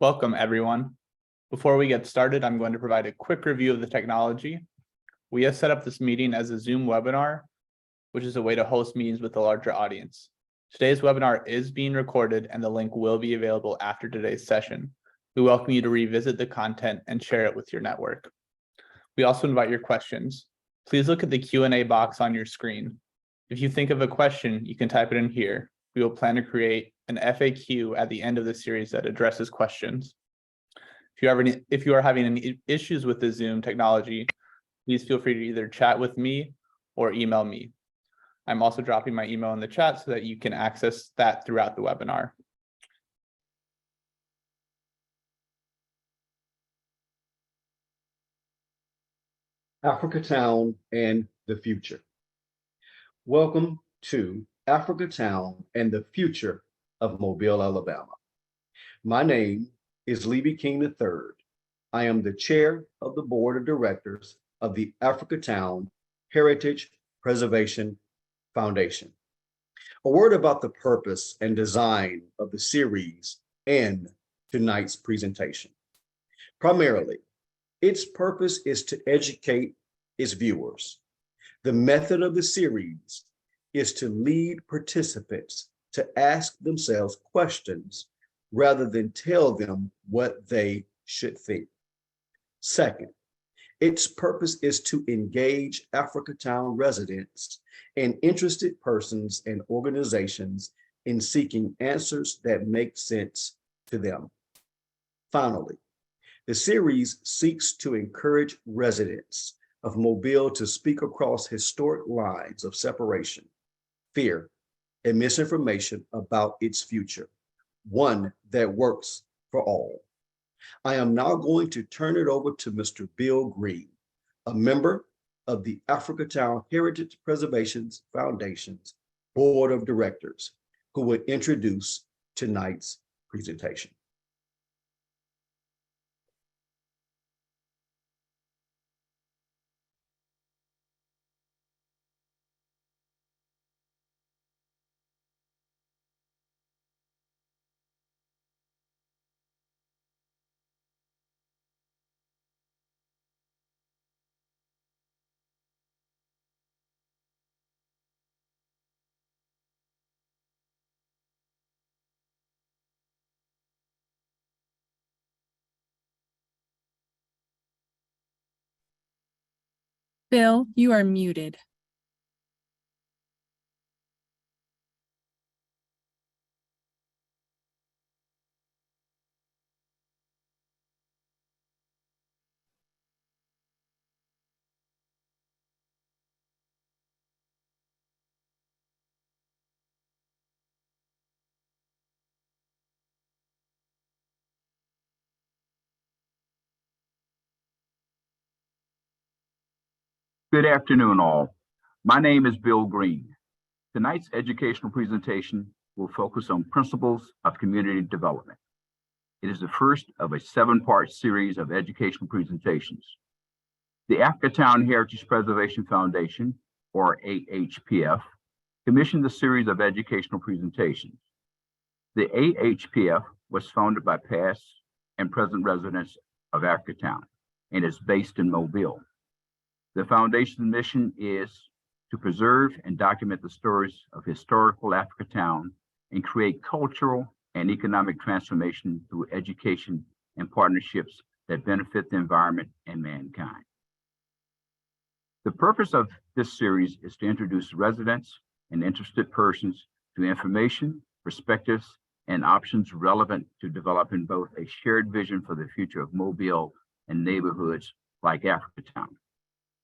Welcome, everyone. Before we get started, I'm going to provide a quick review of the technology. We have set up this meeting as a Zoom webinar, which is a way to host meetings with a larger audience. Today's webinar is being recorded and the link will be available after today's session. We welcome you to revisit the content and share it with your network. We also invite your questions. Please look at the Q&A box on your screen. If you think of a question, you can type it in here. We will plan to create an FAQ at the end of the series that addresses questions. If you are having any issues with the Zoom technology, please feel free to either chat with me or email me. I'm also dropping my email in the chat so that you can access that throughout the webinar. Africatown and the future. Welcome to Africatown and the future of Mobile, Alabama. My name is Levy King III. I am the chair of the board of directors of the Africatown Heritage Preservation Foundation. A word about the purpose and design of the series and tonight's presentation. Primarily, its purpose is to educate its viewers. The method of the series is to lead participants to ask themselves questions rather than tell them what they should think. Second, its purpose is to engage Africatown residents and interested persons and organizations in seeking answers that make sense to them. Finally, the series seeks to encourage residents of Mobile to speak across historic lines of separation, fear, and misinformation about its future, one that works for all. I am now going to turn it over to Mr. Bill Green, a member of the Africatown Heritage Preservation Foundation's Board of Directors, who will introduce tonight's presentation. Bill, you are muted. Good afternoon, all. My name is Bill Green. Tonight's educational presentation will focus on principles of community development. It is the first of a 7-part series of educational presentations. The Africatown Heritage Preservation Foundation, or AHPF, commissioned the series of educational presentations. The AHPF was founded by past and present residents of Africatown and is based in Mobile. The foundation's mission is to preserve and document the stories of historical Africatown and create cultural and economic transformation through education and partnerships that benefit the environment and mankind. The purpose of this series is to introduce residents and interested persons to information, perspectives, and options relevant to developing both a shared vision for the future of Mobile and neighborhoods like Africatown,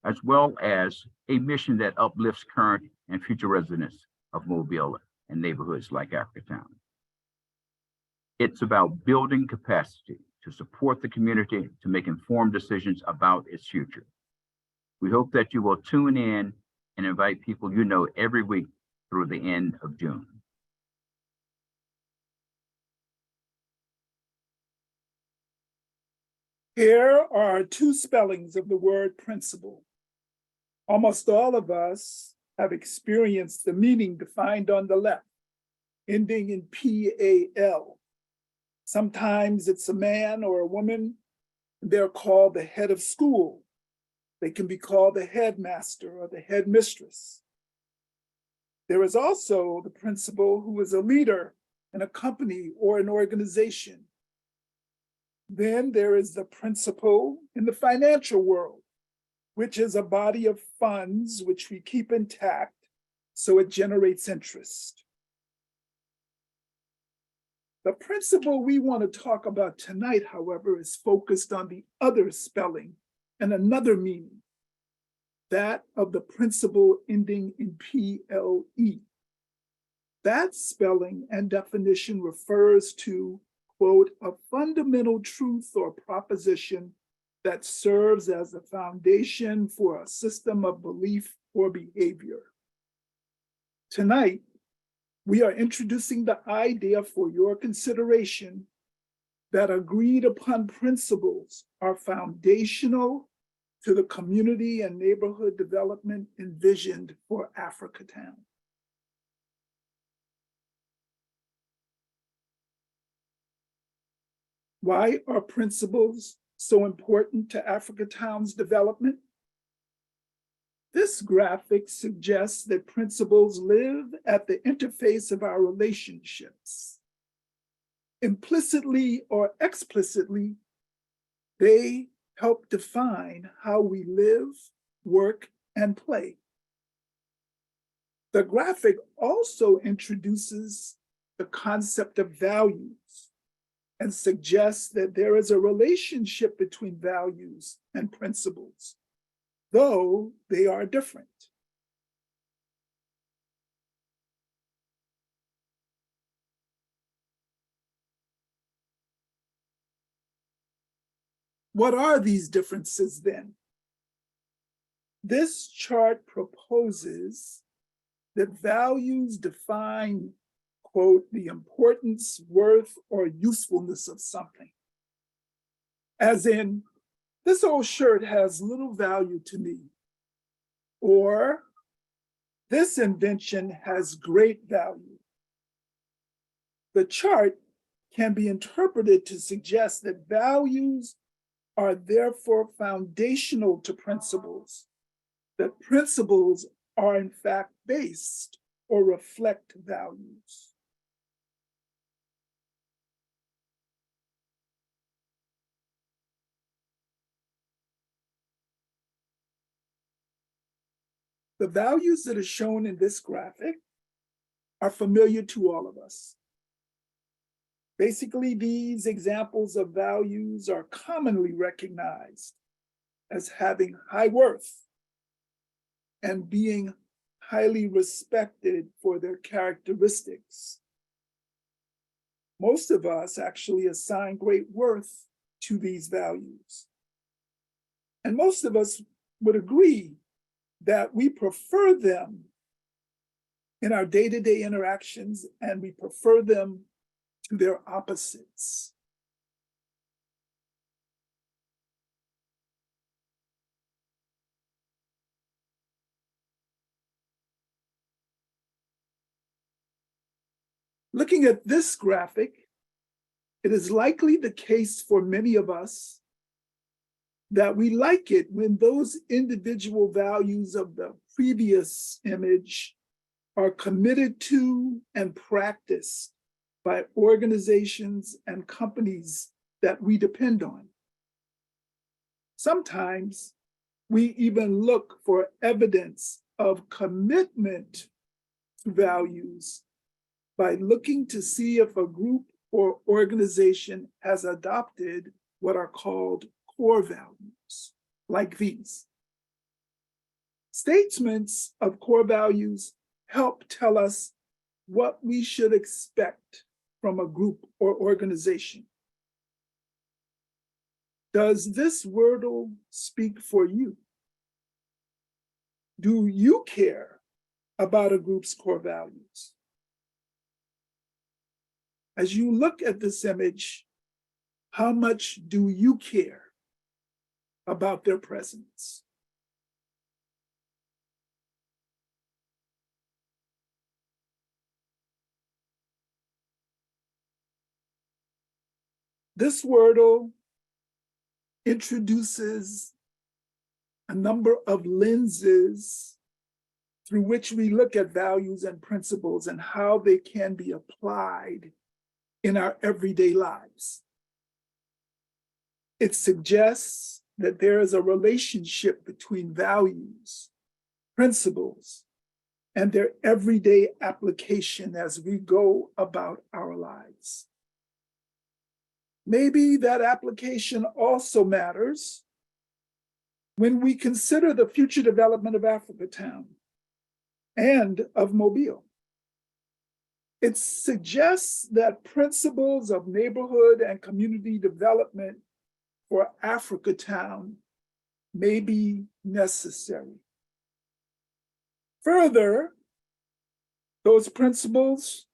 as well as a mission that uplifts current and future residents of Mobile and neighborhoods like Africatown. It's about building capacity to support the community to make informed decisions about its future. We hope that you will tune in and invite people you know every week through the end of June. Here are 2 spellings of the word principle. Almost all of us have experienced the meaning defined on the left, ending in PAL. Sometimes it's a man or a woman. They're called the head of school. They can be called the headmaster or the headmistress. There is also the principal who is a leader in a company or an organization. Then there is the principal in the financial world, which is a body of funds which we keep intact so it generates interest. The principle we want to talk about tonight, however, is focused on the other spelling and another meaning, that of the principle ending in PLE. That spelling and definition refers to, quote, a fundamental truth or proposition that serves as a foundation for a system of belief or behavior. Tonight, we are introducing the idea for your consideration that agreed upon principles are foundational to the community and neighborhood development envisioned for Africatown. Why are principles so important to Africatown's development? This graphic suggests that principles live at the interface of our relationships. Implicitly or explicitly, they help define how we live, work, and play. The graphic also introduces the concept of values and suggests that there is a relationship between values and principles, though they are different. What are these differences then? This chart proposes that values define, quote, the importance, worth, or usefulness of something. As in, this old shirt has little value to me, or this invention has great value. The chart can be interpreted to suggest that values are therefore foundational to principles, that principles are in fact based or reflect values. The values that are shown in this graphic are familiar to all of us. Basically, these examples of values are commonly recognized as having high worth and being highly respected for their characteristics. Most of us actually assign great worth to these values. And most of us would agree that we prefer them in our day-to-day interactions, and we prefer them to their opposites. Looking at this graphic, it is likely the case for many of us that we like it when those individual values of the previous image are committed to and practiced by organizations and companies that we depend on. Sometimes we even look for evidence of commitment to values by looking to see if a group or organization has adopted what are called core values, like these. Statements of core values help tell us what we should expect from a group or organization. Does this wordle speak for you? Do you care about a group's core values? As you look at this image, how much do you care about their presence? This wordle introduces a number of lenses through which we look at values and principles and how they can be applied in our everyday lives. It suggests that there is a relationship between values, principles, and their everyday application as we go about our lives. Maybe that application also matters when we consider the future development of Africatown and of Mobile. It suggests that principles of neighborhood and community development for Africatown may be necessary. Further, those principles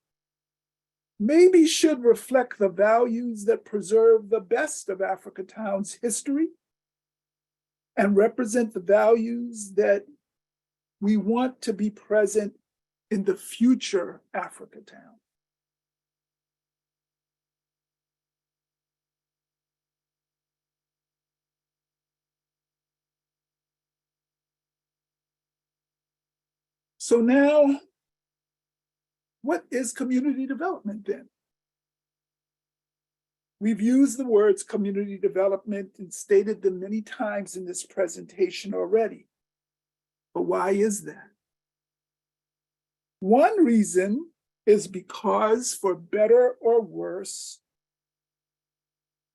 maybe should reflect the values that preserve the best of Africatown's history and represent the values that we want to be present in the future Africatown. So now, what is community development then? We've used the words community development and stated them many times in this presentation already. But why is that? One reason is because, for better or worse,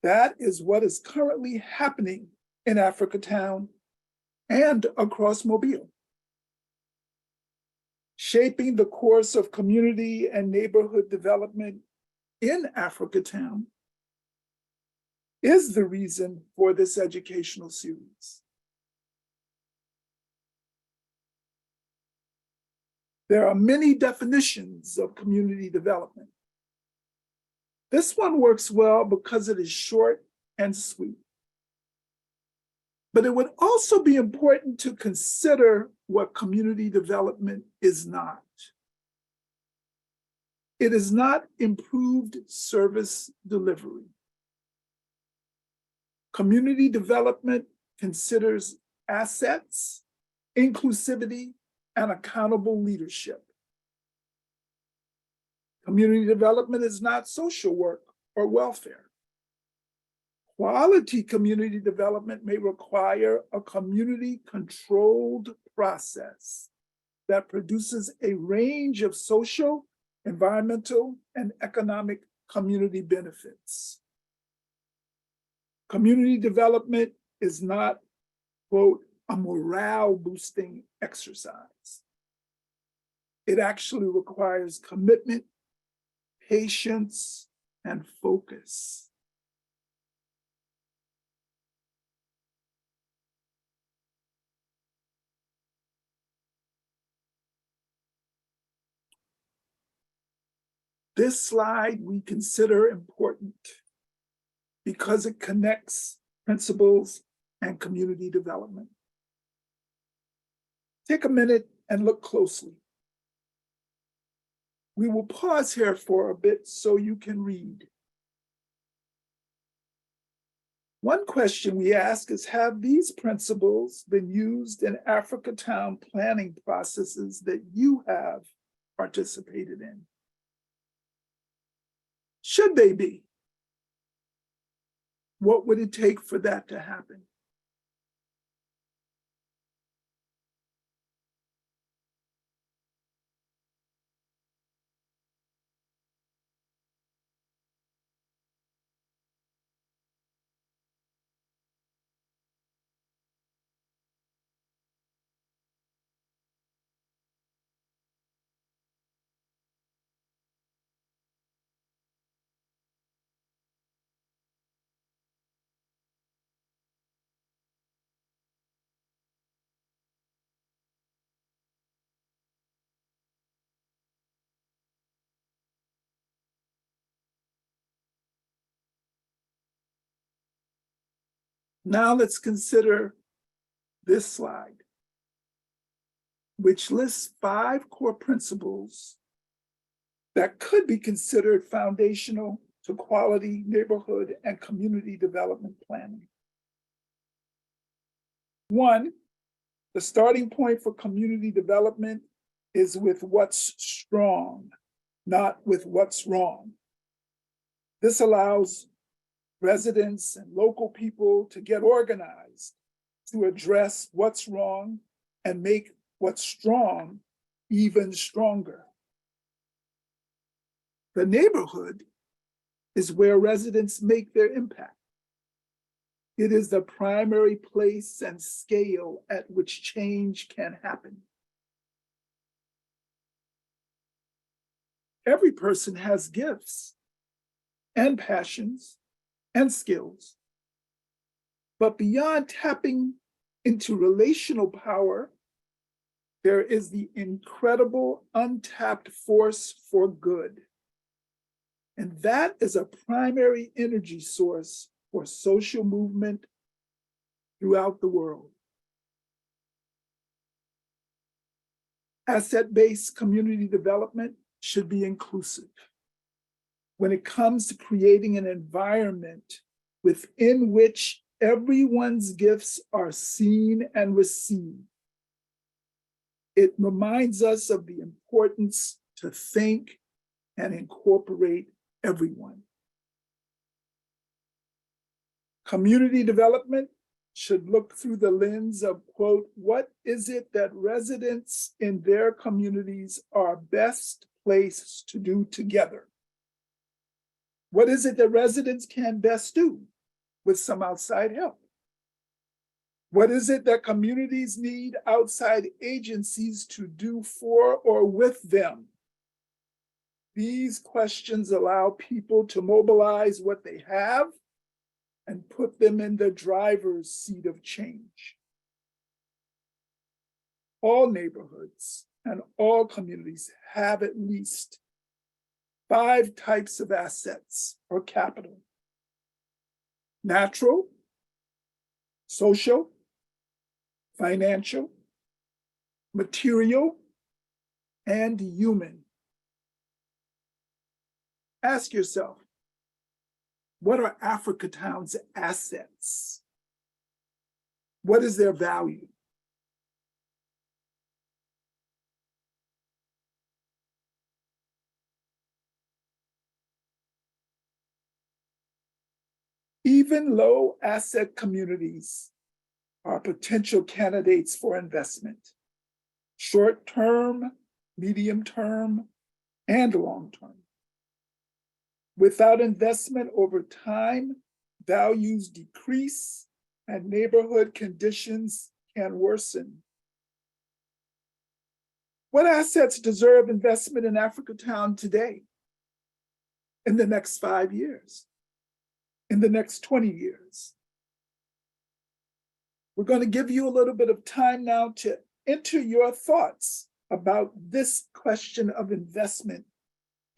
that is what is currently happening in Africatown and across Mobile. Shaping the course of community and neighborhood development in Africatown is the reason for this educational series. There are many definitions of community development. This one works well because it is short and sweet. But it would also be important to consider what community development is not. It is not improved service delivery. Community development considers assets, inclusivity, and accountable leadership. Community development is not social work or welfare. Quality community development may require a community-controlled process that produces a range of social, environmental, and economic community benefits. Community development is not, quote, a morale-boosting exercise. It actually requires commitment, patience, and focus. This slide we consider important because it connects principles and community development. Take a minute and look closely. We will pause here for a bit so you can read. One question we ask is, have these principles been used in Africatown planning processes that you have participated in? Should they be? What would it take for that to happen? Now let's consider this slide, which lists 5 core principles that could be considered foundational to quality neighborhood and community development planning. One, the starting point for community development is with what's strong, not with what's wrong. This allows residents and local people to get organized to address what's wrong and make what's strong even stronger. The neighborhood is where residents make their impact. It is the primary place and scale at which change can happen. Every person has gifts and passions and skills. But beyond tapping into relational power, there is the incredible untapped force for good. And that is a primary energy source for social movement throughout the world. Asset-based community development should be inclusive. When it comes to creating an environment within which everyone's gifts are seen and received, it reminds us of the importance to think and incorporate everyone. Community development should look through the lens of, quote, what is it that residents in their communities are best placed to do together? What is it that residents can best do with some outside help? What is it that communities need outside agencies to do for or with them? These questions allow people to mobilize what they have and put them in the driver's seat of change. All neighborhoods and all communities have at least 5 types of assets or capital: natural, social, financial, material, and human. Ask yourself, what are Africatown's assets? What is their value? Even low asset communities are potential candidates for investment, short-term, medium-term, and long-term. Without investment over time, values decrease and neighborhood conditions can worsen. What assets deserve investment in Africatown today, in the next 5 years, in the next 20 years? We're going to give you a little bit of time now to enter your thoughts about this question of investment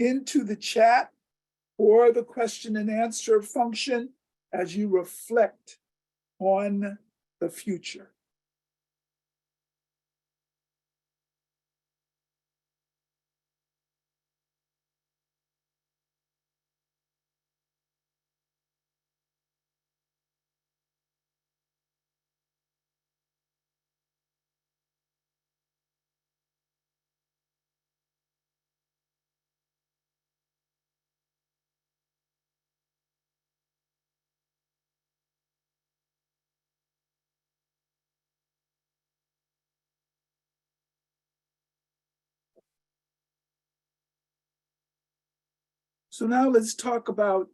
into the chat or the question and answer function as you reflect on the future. So now let's talk about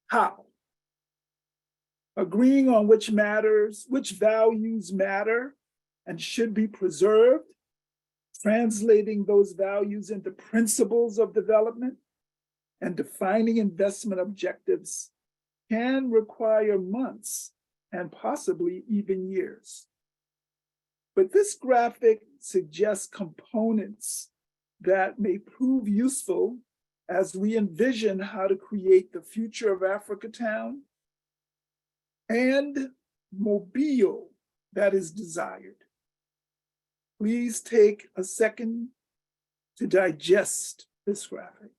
how. Agreeing on which values matter and should be preserved, translating those values into principles of development, and defining investment objectives can require months and possibly even years. But this graphic suggests components that may prove useful as we envision how to create the future of Africatown and Mobile that is desired. Please take a second to digest this graphic.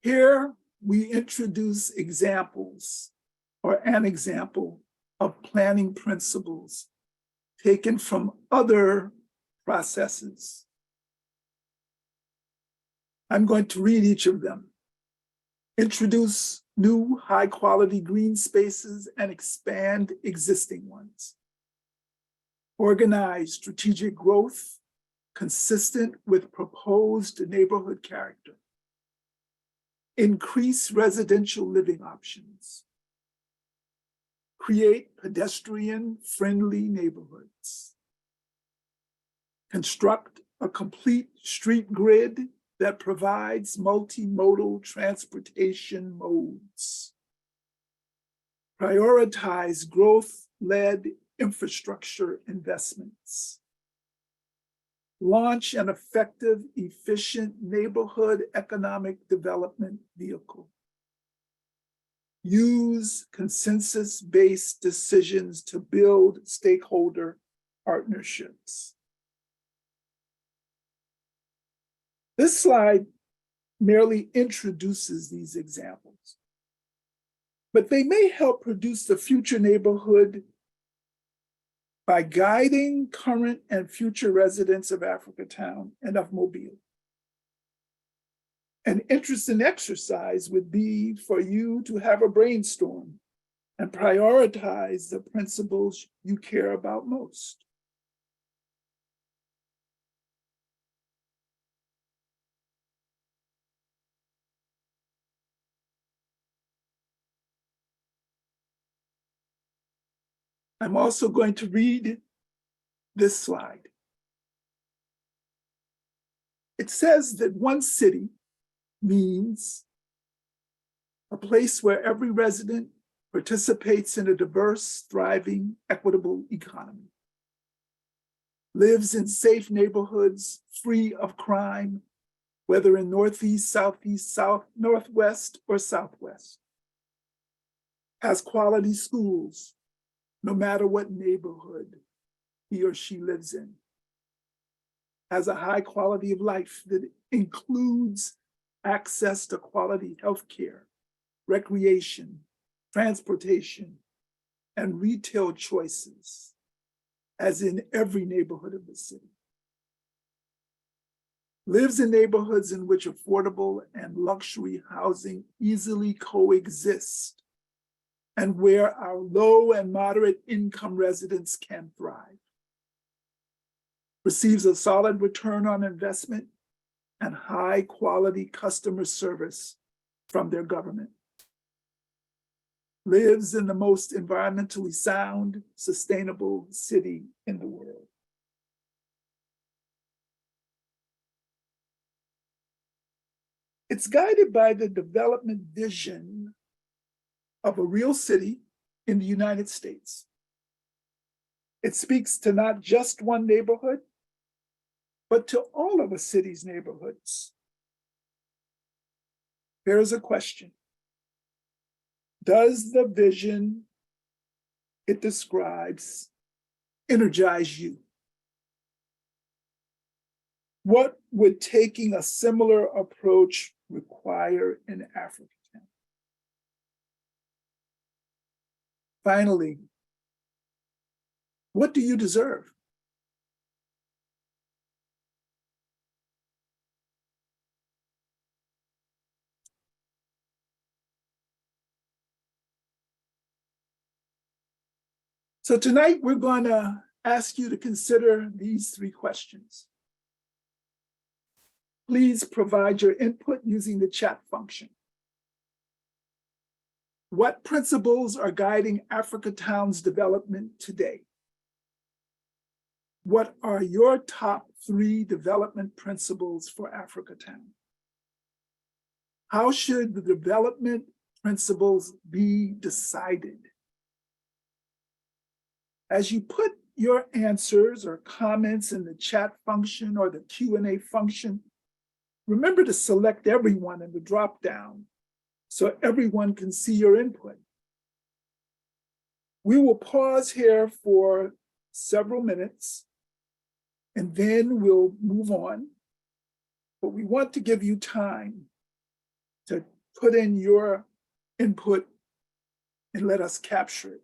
Here we introduce examples or an example of planning principles taken from other processes. I'm going to read each of them. Introduce new high-quality green spaces and expand existing ones. Organize strategic growth consistent with proposed neighborhood character. Increase residential living options. Create pedestrian-friendly neighborhoods. Construct a complete street grid that provides multimodal transportation modes. Prioritize growth-led infrastructure investments. Launch an effective, efficient neighborhood economic development vehicle. Use consensus-based decisions to build stakeholder partnerships. This slide merely introduces these examples, but they may help produce the future neighborhood by guiding current and future residents of Africatown and of Mobile. An interesting exercise would be for you to have a brainstorm and prioritize the principles you care about most. I'm also going to read this slide. It says that one city means a place where every resident participates in a diverse, thriving, equitable economy, lives in safe neighborhoods free of crime, whether in Northeast, Southeast, South, Northwest, or Southwest, has quality schools, no matter what neighborhood he or she lives in, has a high quality of life that includes access to quality healthcare, recreation, transportation, and retail choices, as in every neighborhood of the city. Lives in neighborhoods in which affordable and luxury housing easily coexist, and where our low and moderate income residents can thrive. Receives a solid return on investment and high quality customer service from their government. Lives in the most environmentally sound, sustainable city in the world. It's guided by the development vision of a real city in the United States. It speaks to not just one neighborhood, but to all of a city's neighborhoods. Here's a question. Does the vision it describes energize you? What would taking a similar approach require in Africa? Finally, what do you deserve? So tonight we're going to ask you to consider these three questions. Please provide your input using the chat function. What principles are guiding Africatown's development today? What are your top 3 development principles for Africatown? How should the development principles be decided? As you put your answers or comments in the chat function or the Q&A function, remember to select everyone in the drop-down so everyone can see your input. We will pause here for several minutes and then we'll move on. But we want to give you time to put in your input and let us capture it.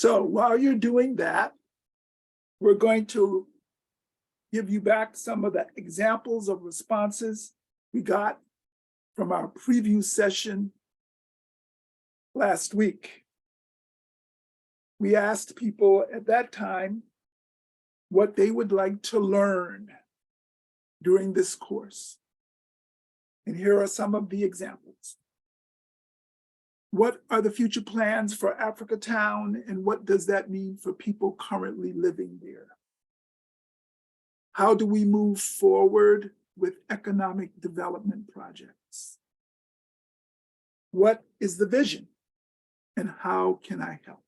So while you're doing that, we're going to give you back some of the examples of responses we got from our preview session last week. We asked people at that time what they would like to learn during this course. And here are some of the examples. What are the future plans for Africatown, and what does that mean for people currently living there? How do we move forward with economic development projects? What is the vision, and how can I help?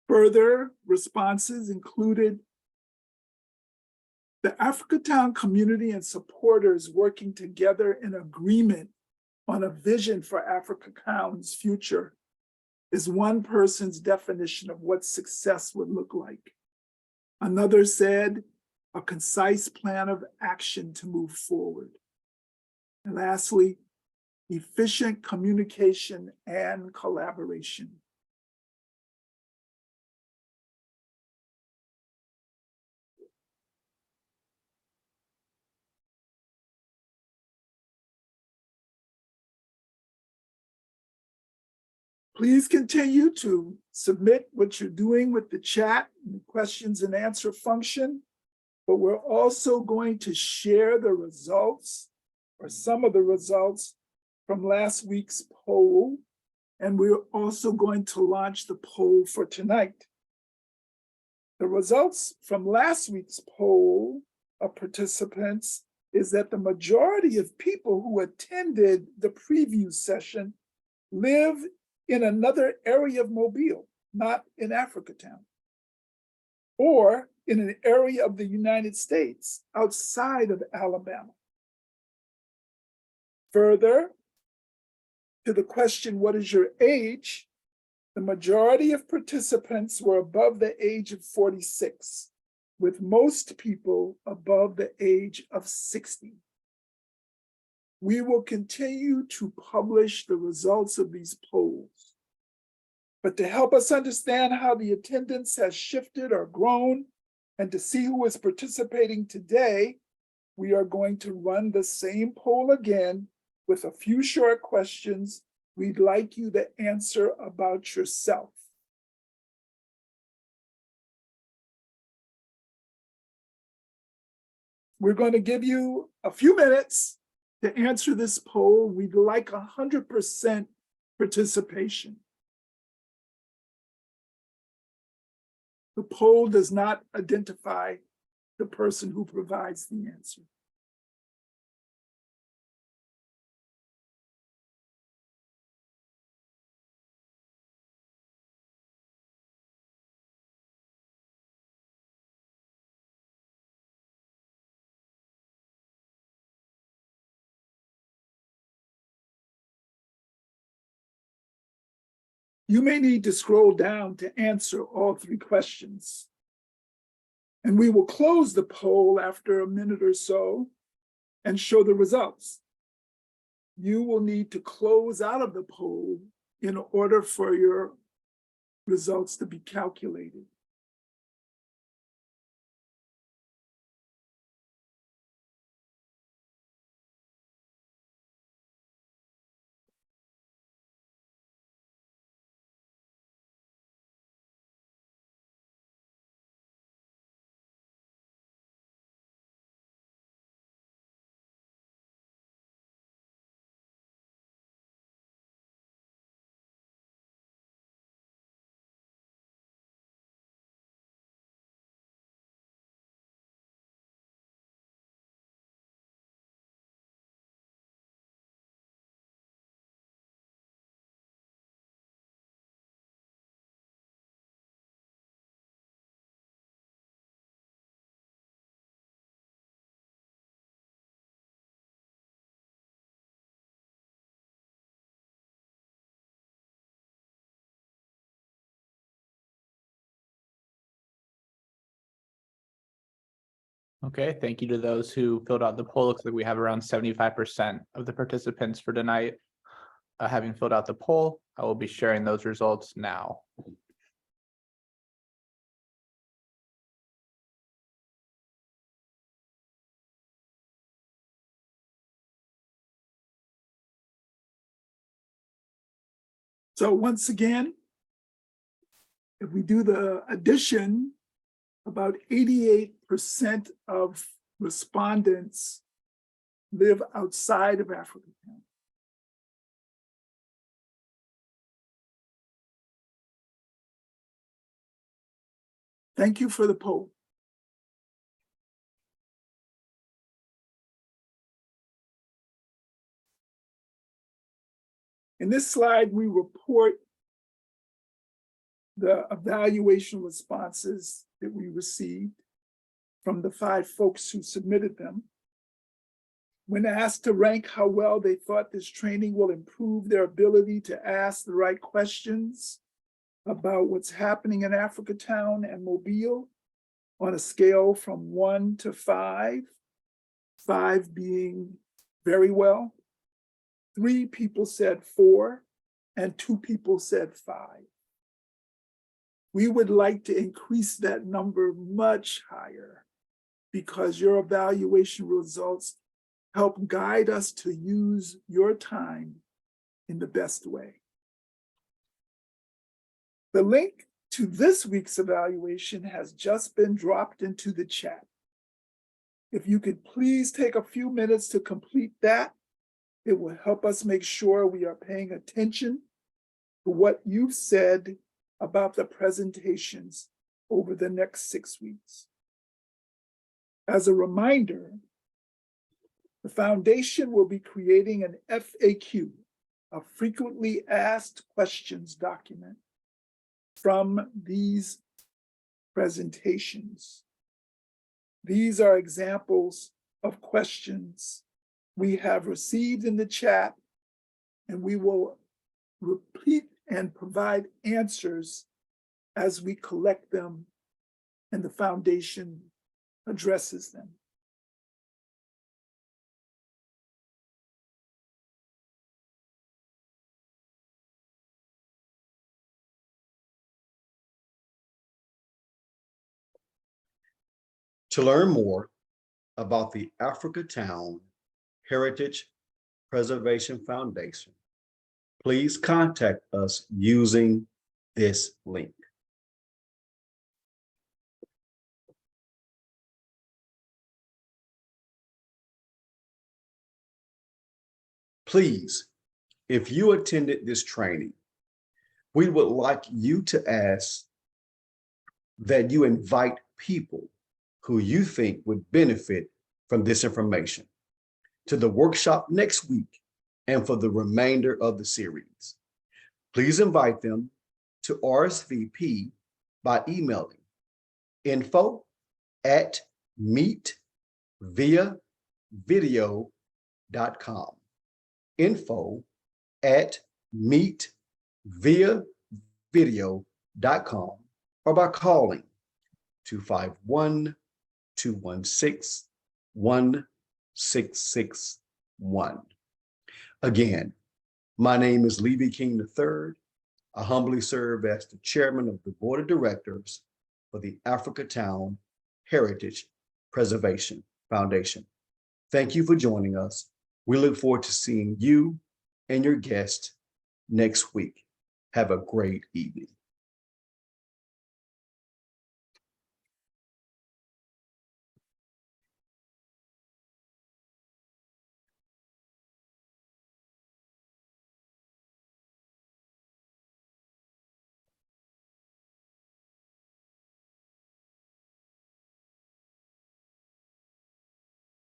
Further responses included the Africatown community and supporters working together in agreement on a vision for Africatown's future is one person's definition of what success would look like. Another said, a concise plan of action to move forward. And lastly, efficient communication and collaboration. Please continue to submit what you're doing with the chat and the questions and answer function, but we're also going to share the results or some of the results from last week's poll, and we're also going to launch the poll for tonight. The results from last week's poll of participants is that the majority of people who attended the preview session live in another area of Mobile, not in Africatown, or in an area of the United States outside of Alabama. Further, to the question, what is your age? The majority of participants were above the age of 46, with most people above the age of 60. We will continue to publish the results of these polls. But to help us understand how the attendance has shifted or grown, and to see who is participating today, we are going to run the same poll again with a few short questions we'd like you to answer about yourself. We're going to give you a few minutes to answer this poll. We'd like 100% participation. The poll does not identify the person who provides the answer. You may need to scroll down to answer all three questions. And we will close the poll after a minute or so and show the results. You will need to close out of the poll in order for your results to be calculated. Okay, thank you to those who filled out the poll. Looks like we have around 75% of the participants for tonight. Having filled out the poll, I will be sharing those results now. So once again, if we do the addition, about 88% of respondents live outside of Africatown. Thank you for the poll. In this slide, we report the evaluation responses that we received from the 5 folks who submitted them. When asked to rank how well they thought this training will improve their ability to ask the right questions about what's happening in Africatown and Mobile on a scale from 1 to 5, 5 being very well, 3 people said 4, and 2 people said 5. We would like to increase that number much higher because your evaluation results help guide us to use your time in the best way. The link to this week's evaluation has just been dropped into the chat. If you could please take a few minutes to complete that, it will help us make sure we are paying attention to what you've said about the presentations over the next 6 weeks. As a reminder, the foundation will be creating an FAQ, a frequently asked questions document, from these presentations. These are examples of questions we have received in the chat, and we will repeat and provide answers as we collect them and the foundation addresses them. To learn more about the Africatown Heritage Preservation Foundation, please contact us using this link. Please, if you attended this training, we would like you to ask that you invite people who you think would benefit from this information to the workshop next week and for the remainder of the series. Please invite them to RSVP by emailing info@meetviavideo.com. info@meetviavideo.com, or by calling 251-216-1661. Again, my name is Levy King III. I humbly serve as the chairman of the board of directors for the Africatown Heritage Preservation Foundation. Thank you for joining us. We look forward to seeing you and your guests next week. Have a great evening.